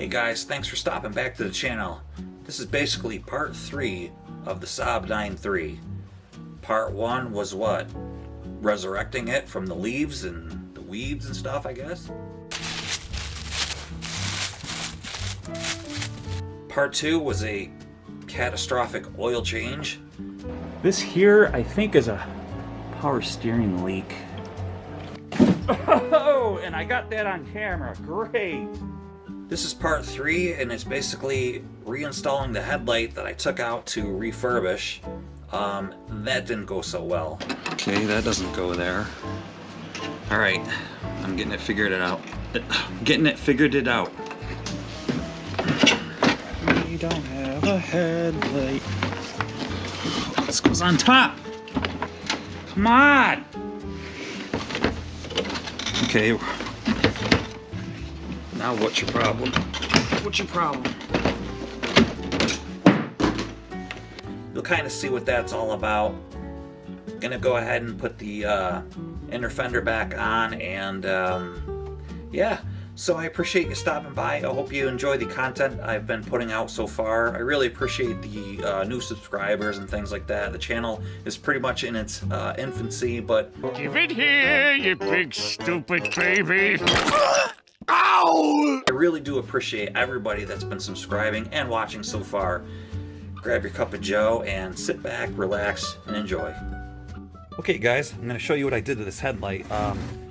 Hey guys, thanks for stopping back to the channel. This is basically part 3 of the Saab 9.3. Part 1 was what? Resurrecting it from the leaves and the weeds and stuff, I guess? Part 2 was a catastrophic oil change. This here, I think, is a power steering leak. Oh, and I got that on camera. Great! This is part 3, and it's basically reinstalling the headlight that I took out to refurbish. That didn't go so well. Okay, that doesn't go there. Alright, I'm getting it figured out. We don't have a headlight. This goes on top. Come on! Okay. Now what's your problem? What's your problem? You'll kind of see what that's all about. Gonna go ahead and put the inner fender back on, and yeah. So I appreciate you stopping by. I hope you enjoy the content I've been putting out so far. I really appreciate the new subscribers and things like that. The channel is pretty much in its infancy, but... Give it here, you big stupid baby! Ow! I really do appreciate everybody that's been subscribing and watching so far. Grab your cup of joe and sit back, relax, and enjoy. Okay guys, I'm going to show you what I did to this headlight.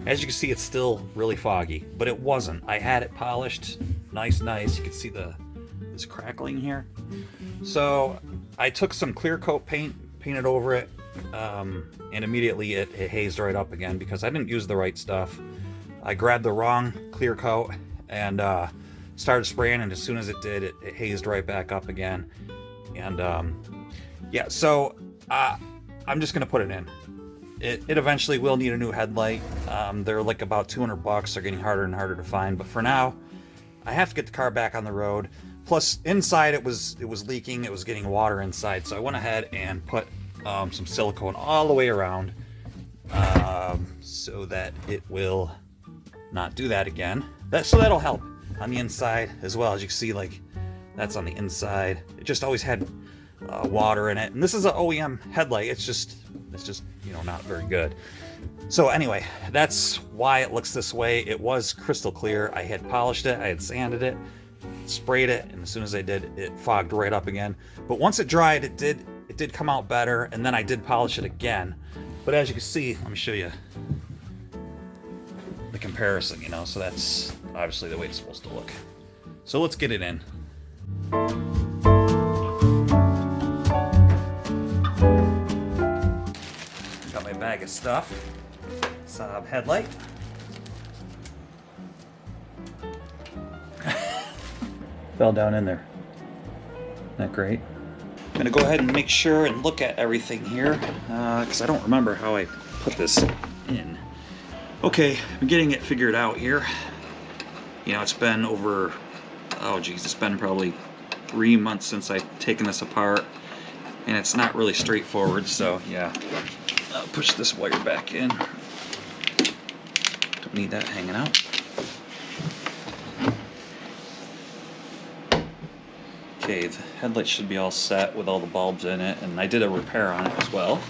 As you can see, it's still really foggy, but it wasn't. I had it polished, nice. You can see this crackling here. So I took some clear coat paint, painted over it, and immediately it hazed right up again because I didn't use the right stuff. I grabbed the wrong clear coat and started spraying, and as soon as it did, it hazed right back up again. And yeah, so I'm just gonna put it in. It eventually will need a new headlight. They're like about $200. They're getting harder and harder to find, but for now I have to get the car back on the road. Plus inside it was leaking, it was getting water inside, so I went ahead and put some silicone all the way around so that it will not do that again. So that'll help on the inside as well. As you can see, like, that's on the inside. It just always had water in it, and this is an OEM headlight. It's just you know, not very good. So anyway, that's why it looks this way. It was crystal clear. I had polished it, I had sanded it, sprayed it, and as soon as I did, it fogged right up again. But once it dried, it did come out better, and then I did polish it again. But as you can see, let me show you the comparison, you know, so that's obviously the way it's supposed to look. So let's get it in. Got my bag of stuff. Saab headlight. Fell down in there. Isn't that great? I'm gonna go ahead and make sure and look at everything here, because I don't remember how I put this in. Okay, I'm getting it figured out here. You know, it's been over, oh geez, it's been probably 3 months since I've taken this apart, and it's not really straightforward, so yeah. I'll push this wire back in. Don't need that hanging out. Okay, the headlight should be all set with all the bulbs in it, and I did a repair on it as well.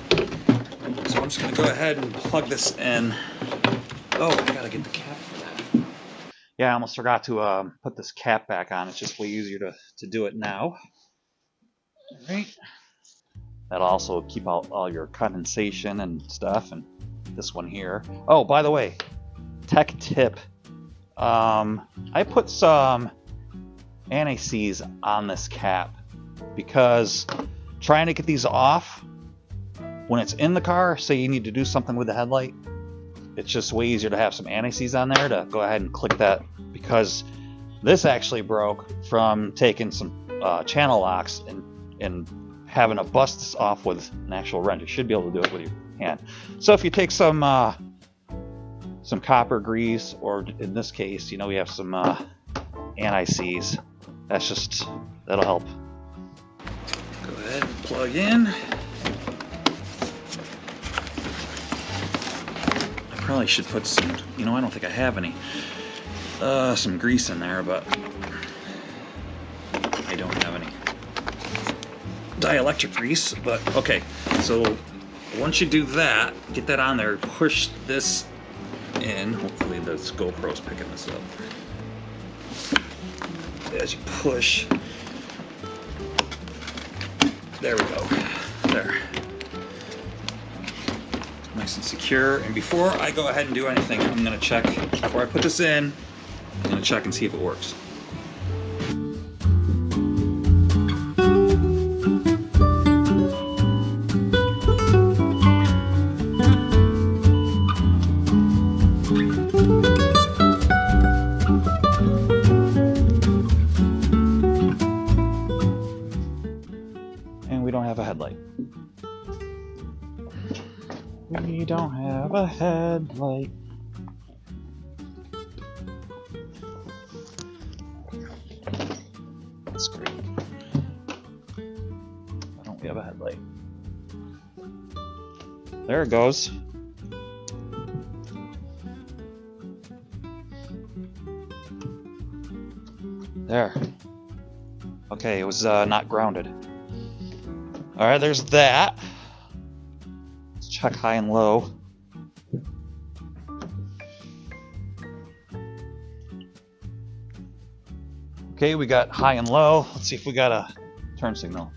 So I'm just gonna go ahead and plug this in. Oh, I gotta get the cap for that. Yeah, I almost forgot to put this cap back on. It's just way easier to do it now. All right. That'll also keep out all your condensation and stuff. And this one here. Oh, by the way, tech tip. I put some anti-seize on this cap because trying to get these off when it's in the car, say you need to do something with the headlight, it's just way easier to have some anti-seize on there to go ahead and click that, because this actually broke from taking some channel locks and having to bust this off with an actual wrench. You should be able to do it with your hand. So if you take some copper grease, or in this case, you know, we have some anti-seize, that'll help. Go ahead and plug in. I probably should put some, you know, I don't think I have any, some grease in there, but dielectric grease, but okay. So once you do that, get that on there, push this in. Hopefully this GoPro's picking this up. As you push, there we go, there. Nice and secure. And before I go ahead and do anything, I'm gonna check, before I put this in, I'm gonna check and see if it works. And we don't have a headlight. We don't have a headlight. That's great. Why don't we have a headlight? There it goes. There. Okay, it was not grounded. Alright, there's that. Let's check high and low. Okay, we got high and low. Let's see if we got a turn signal.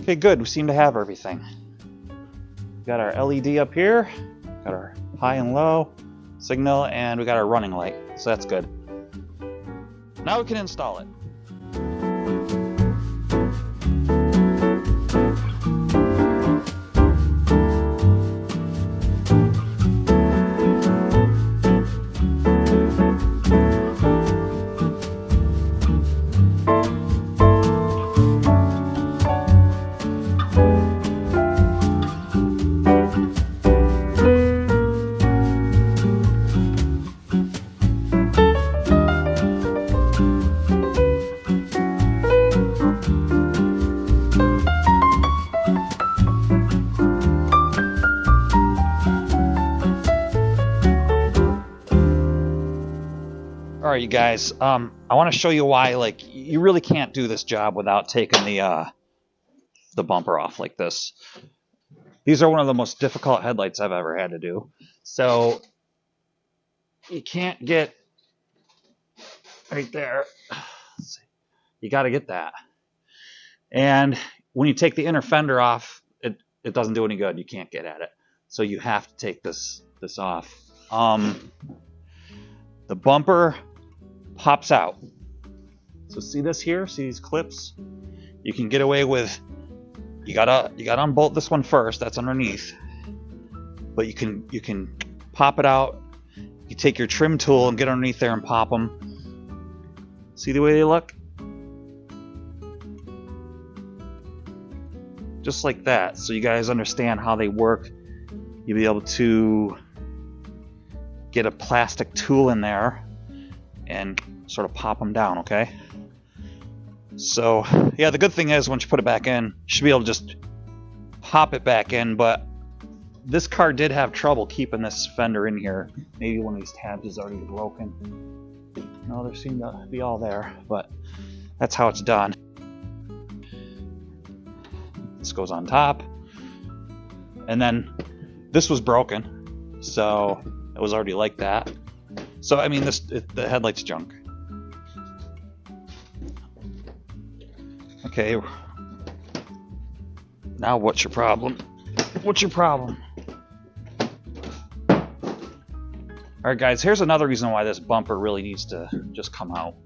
Okay, good. We seem to have everything. We got our LED up here, got our high and low signal, and we got our running light. So that's good. Now we can install it. All right, you guys, I want to show you why, like, you really can't do this job without taking the bumper off like this. These are one of the most difficult headlights I've ever had to do. So you can't get right there. Let's see. You got to get that. And when you take the inner fender off, it doesn't do any good. You can't get at it. So you have to take this off. The bumper pops out. So see this here? See these clips? You can get away with, you gotta unbolt this one first, that's underneath. But you can pop it out. You take your trim tool and get underneath there and pop them. See the way they look? Just like that. So you guys understand how they work. You'll be able to get a plastic tool in there and sort of pop them down, okay? So, yeah, the good thing is once you put it back in, you should be able to just pop it back in, but this car did have trouble keeping this fender in here. Maybe one of these tabs is already broken. No, there seem to be all there, but that's how it's done. This goes on top, and then this was broken, so it was already like that. So I mean, the headlight's junk. Okay, now what's your problem? What's your problem? Alright guys, here's another reason why this bumper really needs to just come out.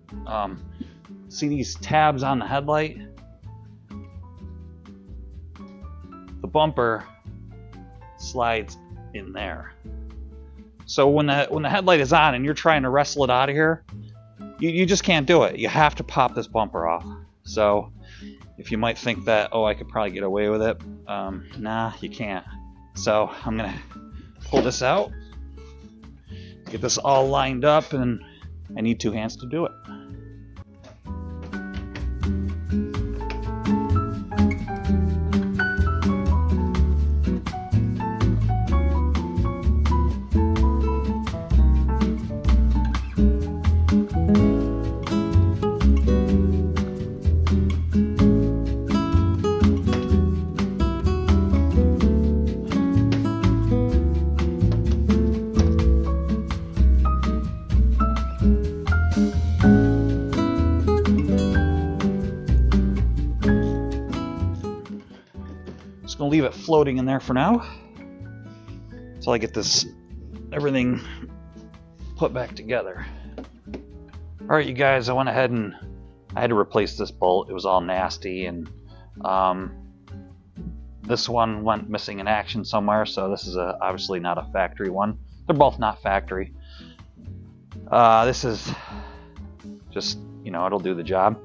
See these tabs on the headlight? The bumper slides in there. So when the headlight is on and you're trying to wrestle it out of here, you just can't do it. You have to pop this bumper off. So if you might think that, oh, I could probably get away with it, nah, you can't. So I'm gonna pull this out, get this all lined up, and I need two hands to do it. just gonna leave it floating in there for now until I get this everything put back together. All right, you guys, I went ahead and I had to replace this bolt. It was all nasty, and this one went missing in action somewhere, so this is obviously not a factory one. They're both not factory. This is just, you know, it'll do the job.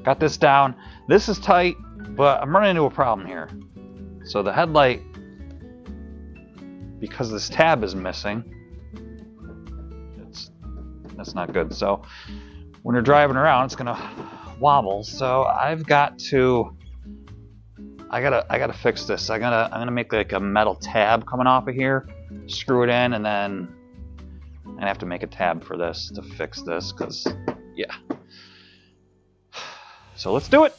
Got this down. This is tight, but I'm running into a problem here. So the headlight, because this tab is missing, that's not good. So when you're driving around, it's gonna wobble. So I gotta fix this. I'm gonna make like a metal tab coming off of here, screw it in, and then I'm gonna have to make a tab for this to fix this, because yeah. So let's do it.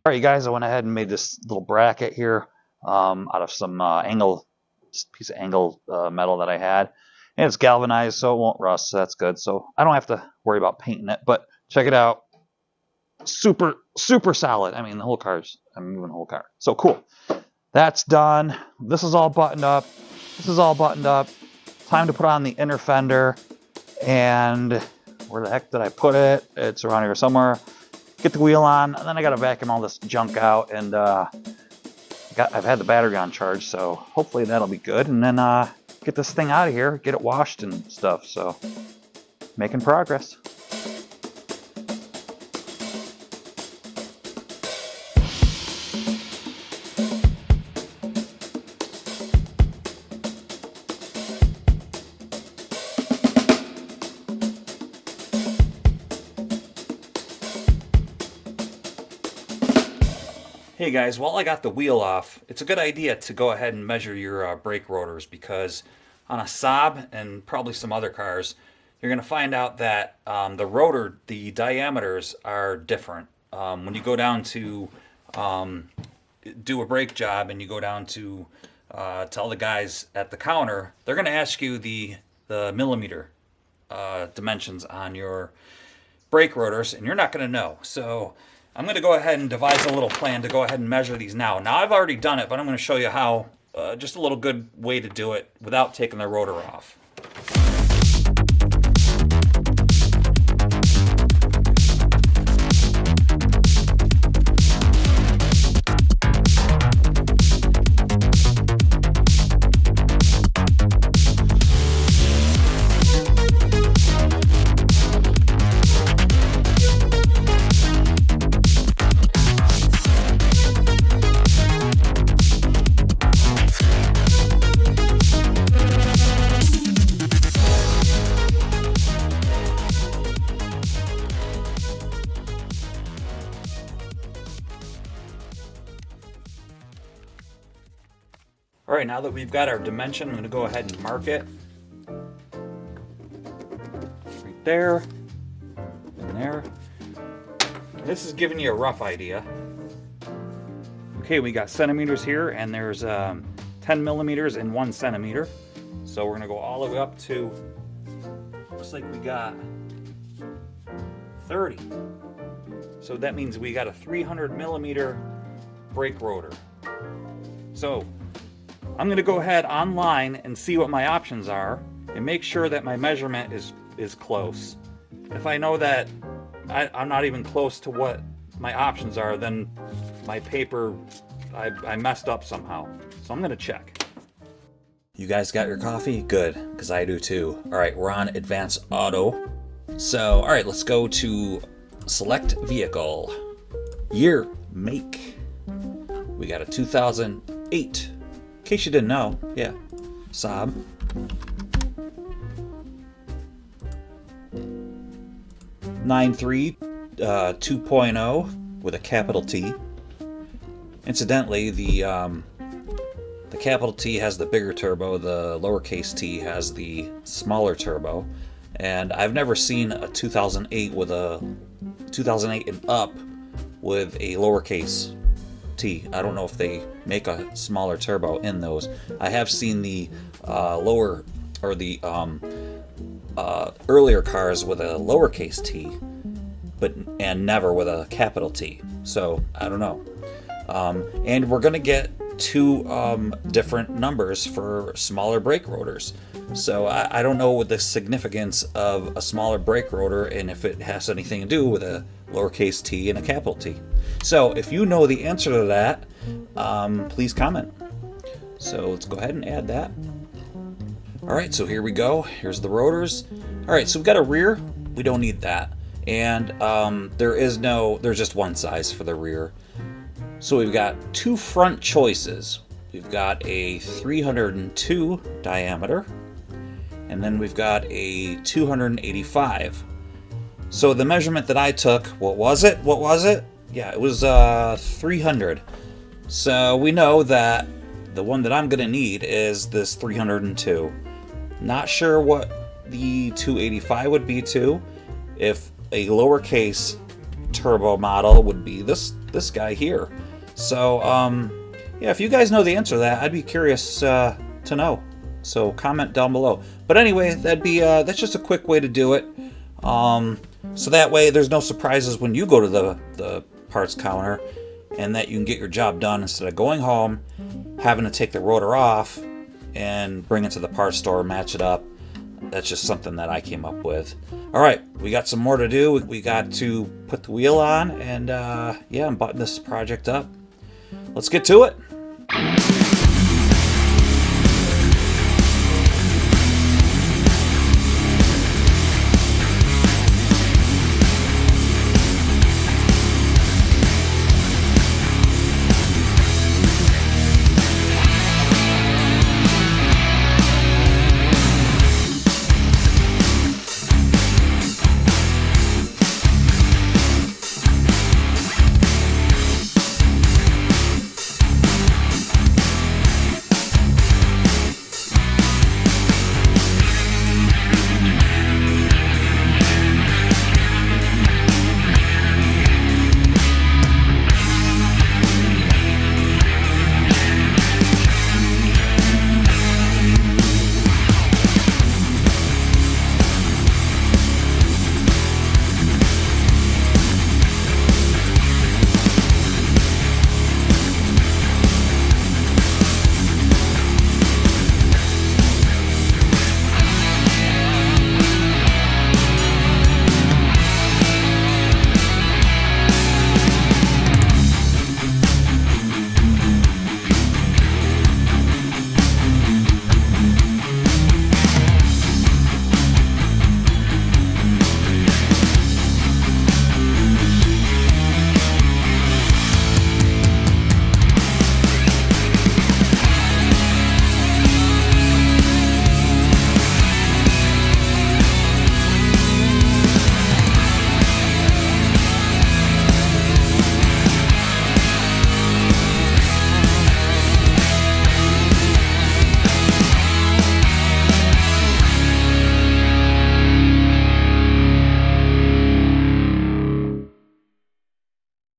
All right, you guys, I went ahead and made this little bracket here out of some piece of angle metal that I had. And it's galvanized, so it won't rust, so that's good. So I don't have to worry about painting it, but check it out. Super, super solid. I mean, I'm moving the whole car. So cool. That's done. This is all buttoned up. This is all buttoned up. Time to put on the inner fender. And where the heck did I put it? It's around here somewhere. Get the wheel on, and then I got to vacuum all this junk out, and I've had the battery on charge, so hopefully that'll be good, and then get this thing out of here, get it washed and stuff. So making progress. Hey guys, while I got the wheel off, it's a good idea to go ahead and measure your brake rotors, because on a Saab and probably some other cars, you're going to find out that the diameters are different. When you go down to do a brake job and you go down to tell the guys at the counter, they're going to ask you the millimeter dimensions on your brake rotors, and you're not going to know. So I'm going to go ahead and devise a little plan to go ahead and measure these now. Now, I've already done it, but I'm going to show you how, just a little good way to do it without taking the rotor off. All right, now that we've got our dimension, I'm going to go ahead and mark it. Right there, and there. This is giving you a rough idea. Okay, we got centimeters here, and there's 10 millimeters and 1 centimeter. So we're going to go all the way up to, looks like we got 30. So that means we got a 300 millimeter brake rotor. So I'm going to go ahead online and see what my options are and make sure that my measurement is close. If I know that I'm not even close to what my options are, then my paper, I messed up somehow. So I'm going to check. You guys got your coffee? Good, because I do too. All right, we're on Advanced Auto. So, all right, let's go to Select Vehicle. Year, make. We got a 2008, in case you didn't know, yeah, Saab. '93 2.0 with a capital T. Incidentally, the capital T has the bigger turbo, the lowercase t has the smaller turbo, and I've never seen a 2008 with a 2008 and up with a lowercase t. I don't know if they make a smaller turbo in those. I have seen the lower or the earlier cars with a lowercase t, and never with a capital T. So I don't know. And we're gonna get two different numbers for smaller brake rotors. So I don't know what the significance of a smaller brake rotor and if it has anything to do with a lowercase t and a capital T. So if you know the answer to that, please comment. So let's go ahead and add that. All right, so here we go. Here's the rotors. All right, so we've got a rear. We don't need that. And there's just one size for the rear. So we've got two front choices. We've got a 302 diameter, and then we've got a 285. So the measurement that I took, what was it? Yeah, it was 300. So we know that the one that I'm gonna need is this 302. Not sure what the 285 would be too. If a lowercase turbo model would be this guy here. So yeah, if you guys know the answer to that, I'd be curious to know. So comment down below. But anyway, that's just a quick way to do it. So that way there's no surprises when you go to the parts counter, and that you can get your job done instead of going home, having to take the rotor off and bring it to the parts store, match it up. That's just something that I came up with. All right, we got some more to do. We got to put the wheel on and yeah, and button this project up. Let's get to it.